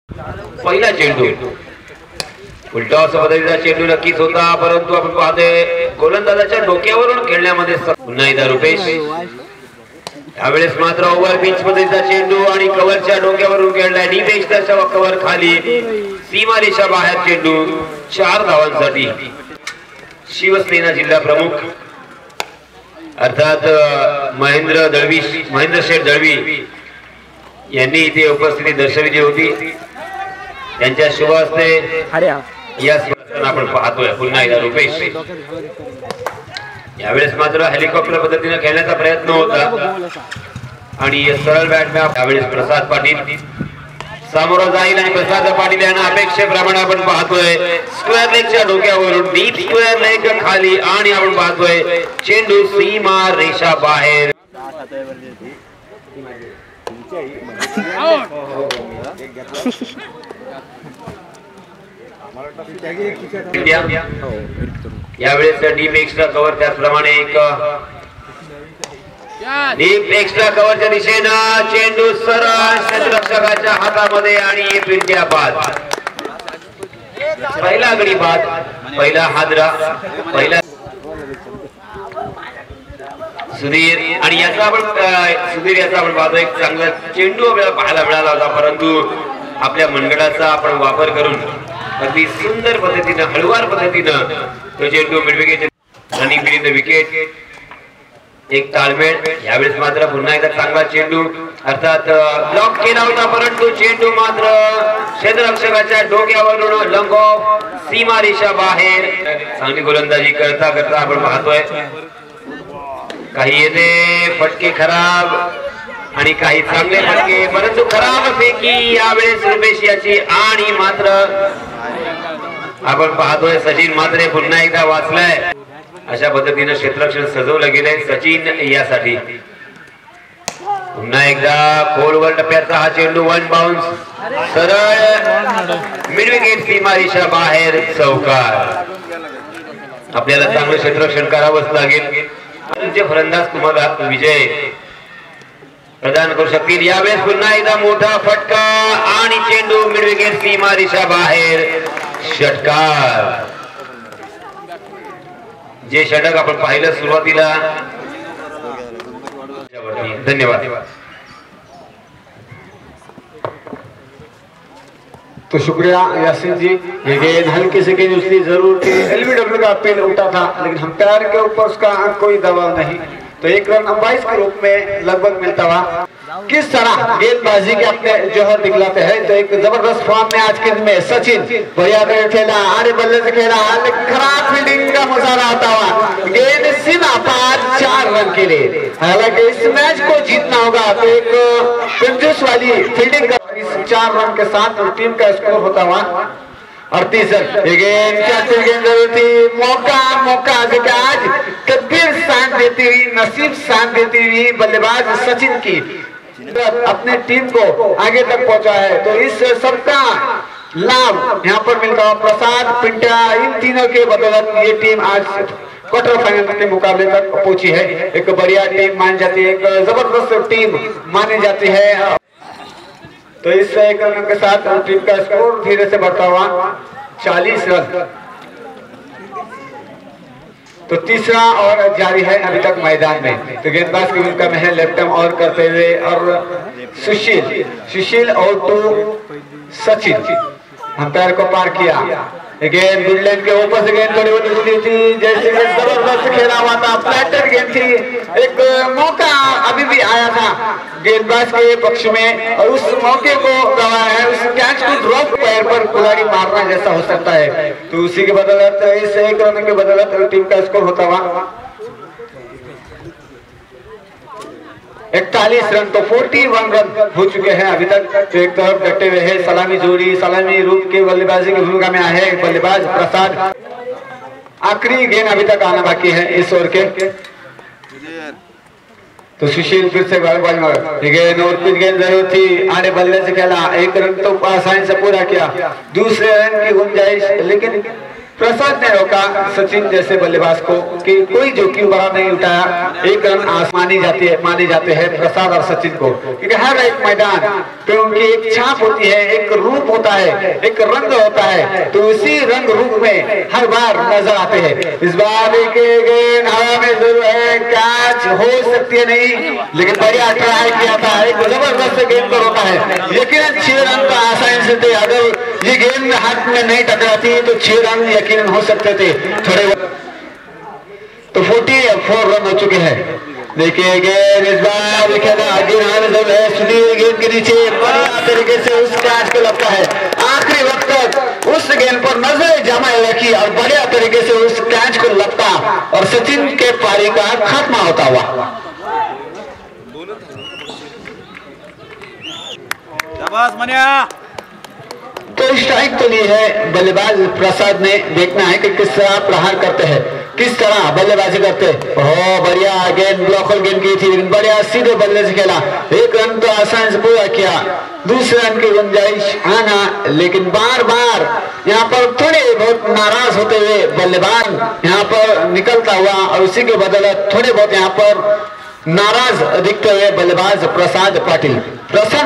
पहिला चेंडू उलटा पद्धतीचा चेंडू नक्कीच होता, परंतु आपण पाहतोय गोलंदाजाच्या डोक्यावरून खेळण्यामध्ये पुन्हा एकदा रुपेश। यावेळेस मात्र ओव्हर पिच पद्धतीचा चेंडू आणि कव्हरच्या डोक्यावरून खेळलाय। डीपेक्सच्या कव्हर खाली सीमारेषा बाहेर चेंडू 4 धावांसाठी। शिवसेना जिल्हा प्रमुख अर्थात महेंद्र शेठ दळवी यांनी इथे उपस्थिती दर्शविली होती। त्यांच्या शुभ हस्ते या स्पर्धेला आपण पाहतोय पुन्हा एकदा रुपेश। यावेळेस मात्र हेलिकॉप्टर पद्धतीने खेळण्याचा प्रयत्न होता आणि सरळ बॅटमॅन यावेळेस प्रसाद पाटील समोर जाईल आणि प्रसाद पाटील यांना अपेक्षेप्रमाणे आपण पाहतोय स्क्वेअर लेगच्या डोक्यावरून डीप स्क्वेअर लेग खाली आणि आपण पाहतोय चेंडू सीमा रेषा बाहेर। यावेळेस डीप एक्स्ट्रा कव्हर त्याचप्रमाणे एक डीप एक्स्ट्रा कव्हरच्या दिशेनं चेंडू सरळ क्षेत्ररक्षकाच्या हातामध्ये आणि फिरत्या बाद। पहिला गडी बाद, पहिला हादरा, पहिला सुधीर आणि याचा आपण पाहतो एक चांगला चेंडू आपल्याला पाहायला मिळाला होता, परंतु आपल्या मनगडाचा आपण वापर करून अगदी सुंदर पद्धतीने हळूवार पद्धतीने तो चेंडू मिडविकेट रनिंग विरुद्ध विकेट एक ताळमेळ। यावेळेस मात्र पुन्हा एकदा चांगला चेंडू अर्थात ब्लॉक केला होता, परंतु चेंडू मात्र क्षेत्ररक्षकाच्या डोक्यावरून लंग ऑफ सीमारेषा बाहेर। चांगली गोलंदाजी करता करता आपण पाहतोय काही येते फटके खराब आणि काही चांगले फटके, परंतु खराब फेकी यावेळेस रुपेश याची आणि मात्र आपण पाहतोय सचिन मात्रे पुन्हा एकदा वाचलाय। अशा पद्धतीने क्षेत्ररक्षण सजवलं गेलंय सचिन यासाठी। पुन्हा एकदा खोलवर टप्प्याचा हा चेंडू वन बाउन्स सरळ मिड विकेट सीमारेषा बाहेर चौकार। आपल्याला चांगलं क्षेत्ररक्षण करावंच लागेल, तुमचे फलंदाज तुम्हाला विजय प्रदान करू शकतील। यावेळेस पुन्हा एकदा मोठा फटका आणि चेंडू मिड विकेट सीमारेषा बाहेर षटकार। जे षटक आपण पाहिलं सुरुवातीला। धन्यवाद। तो शुक्रिया यासीन जी। ये गेंद हल्की से गेंद उसकी जरूर थी, एलबीडब्ल्यू का अपील उठा था, लेकिन अंपायर के ऊपर उसका कोई दबाव नहीं, तो 1 रन अंपायर के रूप में लगभग मिलता हुआ। किस तरह गेंदबाजी के अपने जौहर दिखलाते हैं, तो एक जबरदस्त फॉर्म में आज के दिन में सचिन बढ़िया खेला, आड़े बल्ले से खेला, खराब फील्डिंग का मुजाहरा होता हुआ गेंद सीधा पार 4 रन के लिए। हालांकि इस मैच को जीतना होगा तो एक कंजूस वाली फील्डिंग का 4 रन के साथ टीम का स्कोर होता हुआ 38 रन। गेंद जरूर थी, मौका आज तकदीर साथ देती हुई, नसीब साथ देती हुई बल्लेबाज सचिन की अपने टीम को आगे तक पहुंचा है, तो इस सबका लाभ यहाँ पर मिलता हुआ प्रसाद पिंटा इन तीनों के बदौलत ये टीम आज क्वार्टर फाइनल के मुकाबले तक पहुंची है। एक बढ़िया टीम मानी जाती है, एक जबरदस्त टीम मानी जाती है। तो इस 1 रन के साथ टीम का स्कोर धीरे से बढ़ता हुआ 40 रन। तो तीसरा और जारी है अभी तक मैदान में, तो गेंदबाज की भूमिका में है लेफ्ट आर्म और करते हुए और सुशील और 2 सचिन अंपायर को पार किया। गेंद मिडलैंड के ऊपर से गेंद थोड़ी उछली थी, जैसे जबरदस्त खेला हुआ था, फ्लैटर गेंद थी, एक मौका अभी भी आया था गेंदबाज के पक्ष में और उस मौके को गंवाया है। उस कैच को ड्रॉप पैर पर खिलाड़ी मारना जैसा हो सकता है, तो उसी के बदौलत इस 1 रन के बदौलत टीम का स्कोर होता हुआ 41 रन। तो 41 रन हो चुके हैं अभी तक। तो एक तरफ डटे हुए हैं सलामी जोड़ी, सलामी रूप के बल्लेबाजी की भूमिका में है बल्लेबाज प्रसाद। आखिरी गेंद अभी तक आना बाकी है इस ओवर के, तो सुशील फिर से गेंद और कुछ गेंद जरूर थी, आड़े बल्ले से खेला, 1 रन तो आसानी से पूरा किया, दूसरे रन की गुंजाइश, लेकिन प्रसाद ने रोका सचिन जैसे बल्लेबाज को कि कोई जोखिम भरा नहीं उठाया। एक रन आसमानी माने जाते हैं प्रसाद और सचिन को, क्योंकि हर एक मैदान पे उनकी एक छाप होती है, एक रूप होता है, एक रंग होता है, तो उसी रंग रूप में हर बार नजर आते हैं। इस बार एक गेंद हवा में जरूर है, कैच हो सकती है नहीं, लेकिन बढ़िया ट्राई किया था, एक जबरदस्त गेंद को रोका है। यकीनन 6 रन का आसानी से थे, अगर ये गेंद हाथ में नहीं टकराती तो 6 रन यकीनन हो सकते थे। थोड़े तो 44 रन हो चुके हैं। देखिए गेंद इस बार खेला सुनील गेंद के नीचे बढ़िया तरीके से उस कैच को लगता है, आखिरी वक्त तक उस गेंद पर नजर जमाए रखी और बढ़िया तरीके से उस कैच को लगता और सचिन के पारी का खात्मा होता हुआ। तो स्ट्राइक तो ली है बल्लेबाज प्रसाद ने, देखना है कि किस तरह प्रहार करते हैं, किस तरह बल्लेबाजी करते हैं। ओह बढ़िया गेंद, ब्लॉकल गेंद की थी, लेकिन बढ़िया सीधे बल्ले से खेला, एक रन तो आसानी से पूरा किया, दूसरे रन की गुंजाइश आना, लेकिन बार बार यहाँ पर थोड़े बहुत नाराज होते हुए बल्लेबाज यहाँ पर निकलता हुआ और उसी के बदौलत थोड़े बहुत यहाँ पर नाराज दिखते हुए बल्लेबाज प्रसाद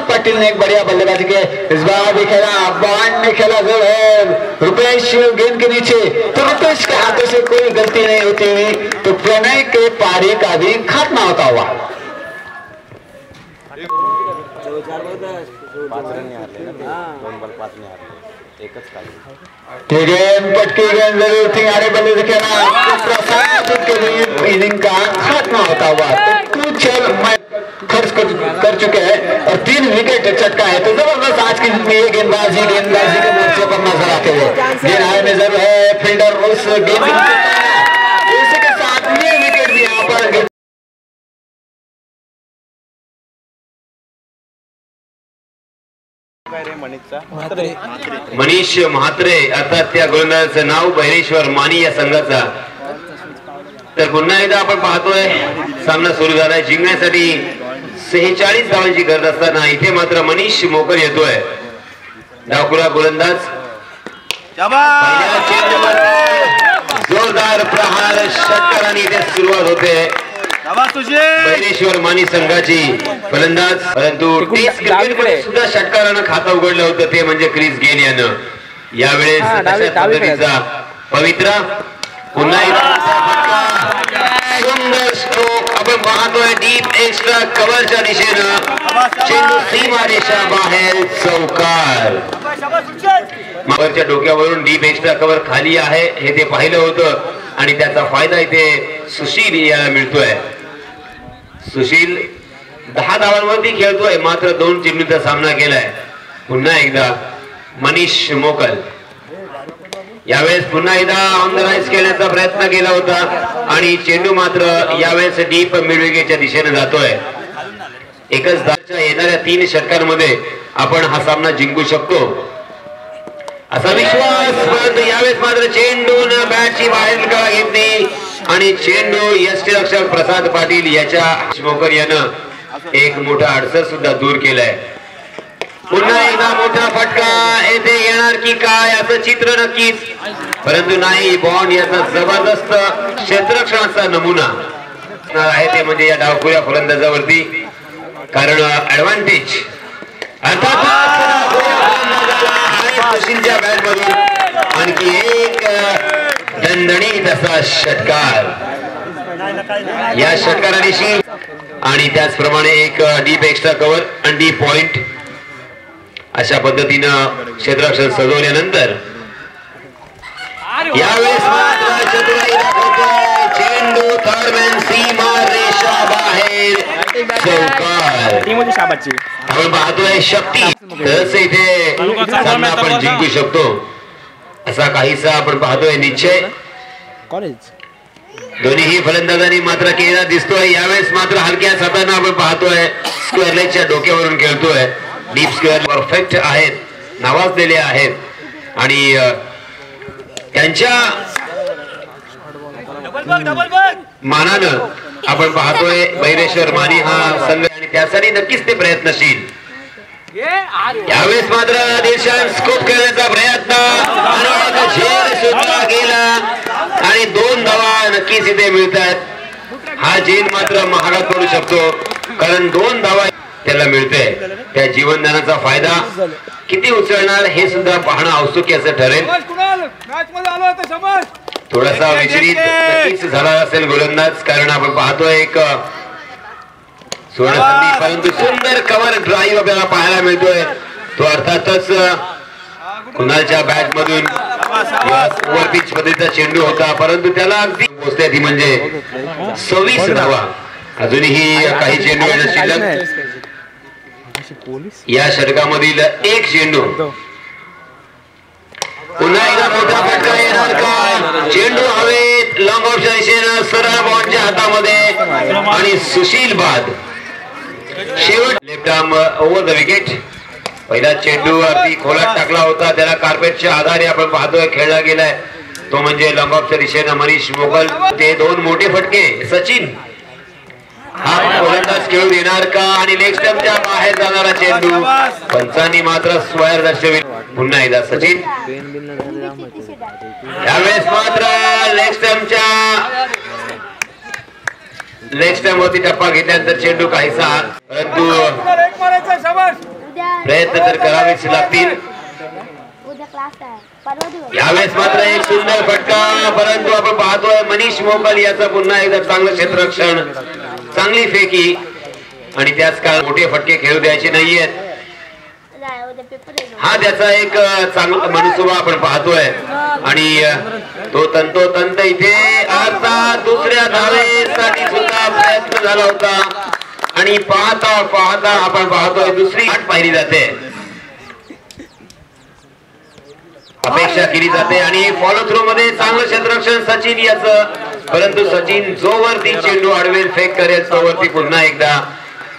पाटिल ने एक बढ़िया बल्लेबाजी की। इस बार भी खेला, बॉन्ड ने खेला जो है रुपेश गेंद के नीचे, तो रुपेश के हाथों से कोई गलती नहीं होती हुई, तो प्रणय के पारी का भी खात्मा होता हुआ। गेंद पटकी गेंद जरूर थी, आरे बल्ले से खेला, प्रसाद के लिए इनिंग का खात्मा होता हुआ। तो कुछ खर्च कर चुके हैं और 3 विकेट चटका है, तो जबरदस्त आज की गेंदबाजी के मोर्चे पर नजर आते हुए गेंद आए में जरूर है, फील्डर उस गेंद के साथ ये विकेट भी यहाँ पर मनीष म्हात्रे अर्थात त्या गोलंदाजाचं नाव बहिरेश्वर मानी या संघाचा। तर पुन्हा एकदा आपण पाहतोय सामना सुरू झालाय, जिंकण्यासाठी 46 धावांची गरज असताना इथे मात्र मनीष मोकर येतोय, डावखुरा गोलंदाज, जोरदार प्रहार षटकारांनी इथे सुरुवात होते बहिरेश्वर मानी संघाची फलंदाज, परंतु टेस्ट क्रिकेटमध्ये सुद्धा षटकारानं खातं उघडलं होतं, ते म्हणजे क्रिस गेल यानं। यावेळेस पद्धतीचा पवित्रा पुन्हा सुंदर स्ट्रोक आपण पाहतोय, डीप एक्स्ट्रा कव्हरच्या दिशेनं चेंडू सीमा रेषा बाहेर, चौकार। मागच्या डोक्यावरून डीप एक्स्ट्रा कव्हर खाली आहे हे ते पाहिलं होतं आणि त्याचा फायदा इथे सुशील याला मिळतोय। सुशील 10 धावांवरती खेळतोय, मात्र 2 चेंडूचा सामना केलाय। पुन्हा एकदा मनीष मोकल यावेळेस पुन्हा एकदा ऑन द राईज खेळण्याचा प्रयत्न केला होता आणि चेंडू मात्र यावेळेस डीप मिडविकेटच्या दिशेने जातोय। एकच धावच्या येणाऱ्या 3 षटकांमध्ये आपण हा सामना जिंकू शकतो असा विश्वास, परंतु यावेळेस मात्र चेंडून बॅटची बाहेर काढा घेतली आणि चेंडू यष्टीरक्षक प्रसाद पाटील याच्या मोकर यानं एक मोठा अडसर सुद्धा दूर केलाय। पुन्हा एकदा मोठा फटका येथे येणार की काय असं चित्र नक्कीच, परंतु नाही, बॉन्ड याचा जबरदस्त क्षेत्ररक्षणाचा नमुना आहे ते म्हणजे या डावखुऱ्या फलंदाजावरती, कारण ऍडव्हान्टेज अर्थात सुशीलच्या बॅट मधून आणखी एक दणदणीत असा षटकार या षटकारानिशी, आणि त्याचप्रमाणे एक डीप एक्स्ट्रा कव्हर आणि डीप पॉइंट अशा पद्धतीनं क्षेत्ररक्षण सजवल्यानंतर यावेळेस मात्र चतुराई दाखवतोय, चेंडू थर्डमॅन सीमा रेषा बाहेर, चौकार। आपण पाहतोय शक्ती, तरच इथे सामना आपण जिंकू शकतो असा काहीसा आपण पाहतोय निश्चय दोन्ही फलंदाजांनी मात्र केला दिसतोय। यावेळेस मात्र हलक्या हाताने आपण पाहतोय स्क्वेअर लेगच्या डोक्यावरून खेळतोय, डीप स्क्वेअर परफेक्ट आहेत, नावाजलेले आहेत आणि त्यांच्या मानानं आपण पाहतोय बहिरेश्वर मानी हा संघ आणि त्यासाठी नक्कीच ते प्रयत्नशील। यावेळेस मात्र देशात स्कोप खेळण्याचा प्रयत्न आणि झेल सुद्धा गेला नक्कीच इथे मिळतात. हा झेल मात्र महागात पडू शकतो कारण 2 धावा त्याला मिळते. त्या जीवनदानाचा फायदा किती उचलणार हे सुद्धा पाहणं औत्सुक्याचं ठरेल. थोडासा विचलित नक्कीच झाला असेल गोलंदाज कारण आपण पाहतोय एक सुवर्णसंधी परंतु सुंदर कव्हर ड्राईव्ह आपल्याला पाहायला मिळतोय. तो अर्थातच कुणालच्या बॅट मधून ओव्हर पिच पद्धतीचा चेंडू होता परंतु त्याला अगदी पोहोचते ती म्हणजे 26 धावा. अजूनही काही चेंडू येणं शिल्लक. या षटकामधील एक चेंडू पुन्हा एकदा मोठा फटका येणार का? चेंडू हवेत लॉंग ऑफच्या दिशेनं सरळ बॉलच्या हातामध्ये आणि सुशील बाद. शेवट left arm over the wicket. पहिला चेंडू अगदी खोलात टाकला होता त्याला कार्पेटच्या आधारे आपण पाहतोय खेळला गेलाय तो म्हणजे लॉंग ऑफच्या दिशेनं मनीष मोगल. ते 2 मोठे फटके सचिन हा गोलंदाज खेळू देणार का आणि लेग स्टंपच्या बाहेर जाणारा चेंडू पंचांनी मात्र स्क्वेअर दर्शविले. पुन्हा एकदा सचिन यावेळेस मात्र लेग स्टंप वरती टप्पा घेतल्यानंतर चेंडू काहीसा परंतु प्रयत्न तर करावेच लागतील. यावेळेस मात्र एक सुंदर फटका परंतु आपण पाहतोय मनीष मोगल याचा पुन्हा एकदा चांगलं क्षेत्ररक्षण चांगली फेकी आणि त्याच काळ मोठे फटके खेळू द्यायचे नाहीयेत. हा त्याचा एक चांगला मनसुबा आपण पाहतोय आणि तो तंतोतंत इथे आता दुसऱ्या धावेसाठी सुद्धा प्रयत्न झाला होता आणि पाहता पाहता आपण पाहतोय दुसरी आठ पाहिली जाते. अपेक्षा केली जाते आणि फॉलो थ्रो मध्ये चांगलं क्षेत्ररक्षण सचिन याचं परंतु सचिन जोवरती चेंडू आडवेल फेक करेल तोवरती पुन्हा एकदा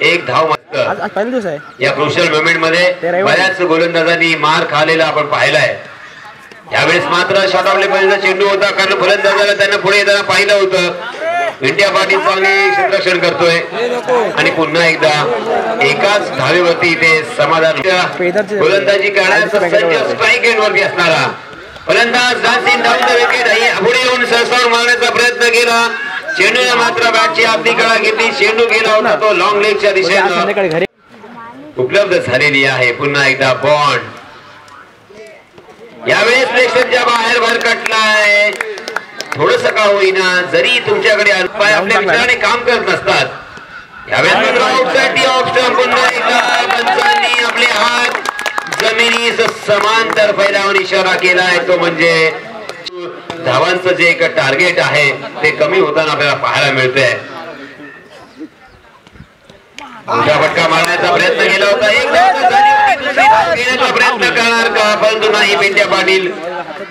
एक धाव मात्र. या क्रुशियल मोमेंट मध्ये बऱ्याच गोलंदाजांनी मार खालेला आपण पाहिलाय. यावेळेस मात्र शॉर्ट चेंडू होता कारण फलंदाजाला त्यांना पुढे येताना पाहिलं होतं. इंडिया पाटील चांगले क्षेत्ररक्षण करतोय आणि पुन्हा एकदा एकाच धावेवरती इथे समाधान. गोलंदाजी करण्याचा सज्ज स्ट्राईक एंड वरती असणारा फलंदाज डान्सिंग डाऊन द विकेट पुढे येऊन सरसावून मारण्याचा प्रयत्न केला. चेंडूने मात्र बॅटची आपली कळा घेतली. चेंडू गेला होता तो लॉंग लेगच्या दिशेने उपलब्ध झालेली आहे. पुन्हा एकदा बॉन्ड यावेळेस प्रेक्षकच्या बाहेर भरकटलाय. थोडस का होईना जरी तुमच्याकडे आपल्या मित्राने काम करत नसतात यावेळेस पुन्हा एकदा पंचांनी आपले हात जमिनीस समांतर फैलावून इशारा केलाय तो म्हणजे धावांचं जे एक टार्गेट आहे ते कमी होताना आपल्याला पाहायला मिळतंय. मोठा फटका मारण्याचा प्रयत्न केला होता. एक घेण्याचा प्रयत्न करणार का परंतु नाही. पेंड्या पाटील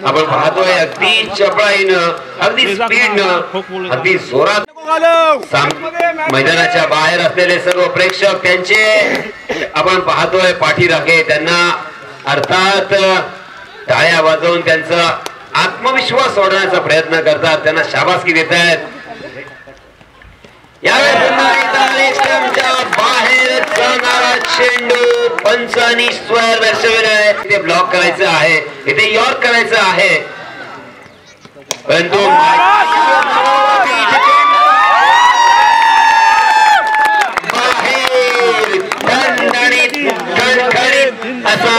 आपण पाहतोय अगदी चपळाईनं अगदी स्पीडनं अगदी जोरात मैदानाच्या बाहेर असलेले सर्व प्रेक्षक त्यांचे आपण पाहतोय पाठीराखे त्यांना अर्थात टाळ्या वाजवून त्यांचा आत्मविश्वास वाढवण्याचा प्रयत्न करतात. त्यांना शाबासकी देत आहेत. बाहेर जाणारा चेंडू पंचांनी स्क्वेअर दर्शविलाय. इथे ब्लॉक करायचं आहे इथे यॉर्क करायचं आहे परंतु बाहेर दणदणीत खणखणीत असा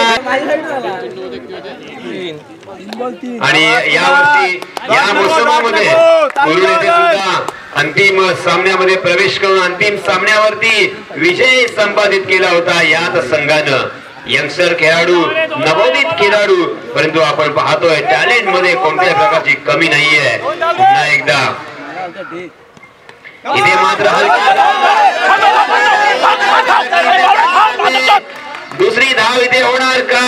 आणि यावर्षी या मोसमामध्ये कुरुड येथे सुद्धा अंतिम सामन्यामध्ये प्रवेश करून अंतिम सामन्यावरती विजय संपादित केला होता. याच संघानं यंगस्टर खेळाडू नवोदित खेळाडू परंतु आपण पाहतोय टॅलेंट मध्ये कोणत्याही प्रकारची कमी नाहीये. पुन्हा एकदा इथे मात्र दुसरी धाव इथे होणार का?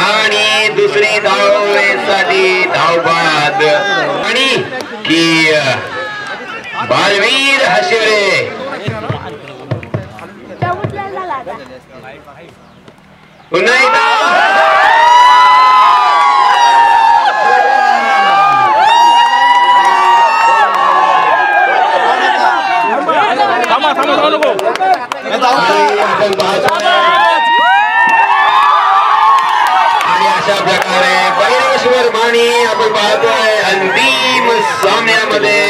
आणि दुसरी धावेसाठी धाव बाद आणि की बालवीर हशिवरे पुन्हा एकदा आणि अशा प्रकारे बैरेश्वर आणि आपण पाहतोय अंतिम सामन्यामध्ये